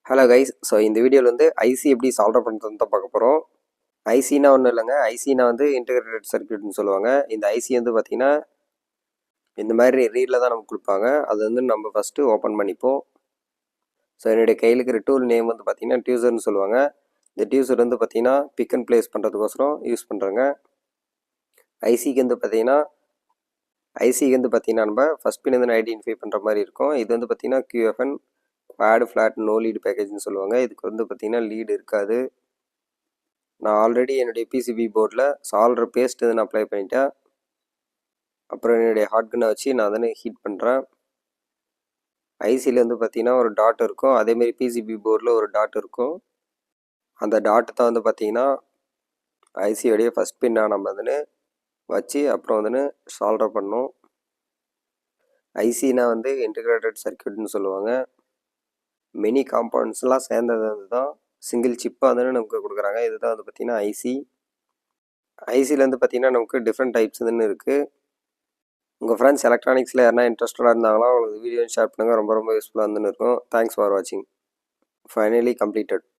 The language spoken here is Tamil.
Hello guys. ஸோ இந்த வீடியோவில் வந்து ஐசி எப்படி சால்வ் பண்ணுறதுன்னு தான் பார்க்க போகிறோம். ஐசினா ஒன்றும் இல்லைங்க. ஐசினா வந்து இன்டெகிரேட்டட் சர்க்யூட்னு சொல்லுவாங்க. இந்த ஐசி வந்து பார்த்திங்கன்னா இந்த மாதிரி ரீடில் தான் நமக்கு கொடுப்பாங்க. அது வந்து நம்ம ஃபஸ்ட்டு ஓப்பன் பண்ணிப்போம். ஸோ என்னுடைய கையில் இருக்கிற டூல் நேம் வந்து பார்த்திங்கன்னா டியூசர்னு சொல்லுவாங்க. இந்த டியூசர் வந்து பார்த்திங்கன்னா பிக் அண்ட் ப்ளேஸ் பண்ணுறதுக்கோசரம் யூஸ் பண்ணுறேங்க. ஐசிக்கு வந்து பார்த்திங்கன்னா நம்ம ஃபஸ்ட் பின் வந்து ஐடென்டிஃபை பண்ணுற மாதிரி இருக்கும். இது வந்து பார்த்திங்கன்னா QFN quad flat no lead பேக்கேஜ்னு சொல்லுவாங்க. இதுக்கு வந்து பார்த்திங்கன்னா லீடு இருக்காது. நான் ஆல்ரெடி என்னுடைய பிசிபி போர்டில் சால்டர் பேஸ்ட் நான் அப்ளை பண்ணிட்டேன். அப்புறம் என்னுடைய ஹாட் கன்னை வச்சு நான் அதனை ஹீட் பண்ணுறேன். ஐசியில் வந்து பார்த்திங்கன்னா ஒரு டாட் இருக்கும். அதேமாரி பிசிபி போர்டில் ஒரு டாட் இருக்கும். அந்த டாட்டு தான் வந்து பார்த்திங்கன்னா ஐசியோடைய ஃபஸ்ட் பின்னாக நம்ம வந்துன்னு வச்சு அப்புறம் வந்துன்னு சால்டர் பண்ணோம். ஐசினா வந்து இன்டெகிரேட்டட் சர்க்யூட்னு சொல்லுவாங்க. மெனி காம்பவுண்ட்ஸ்லாம் சேர்ந்தது வந்து தான் சிங்கிள் சிப்பாக வந்து நமக்கு கொடுக்குறாங்க. இதுதான் வந்து பார்த்திங்கன்னா ஐசியில் வந்து பார்த்திங்கன்னா நமக்கு டிஃப்ரெண்ட் டைப்ஸ் வந்து இருக்குது. உங்கள் ஃப்ரெண்ட்ஸ் எலக்ட்ரானிக்ஸில் யாருனா இன்ட்ரெஸ்டடாக இருந்தாங்களோ அவங்களுக்கு வீடியோ ஷேர் பண்ணுங்கள். ரொம்ப யூஸ்ஃபுல்லாக இருந்துன்னு இருக்கும். தேங்க்ஸ் ஃபார் வாட்சிங். Finally completed.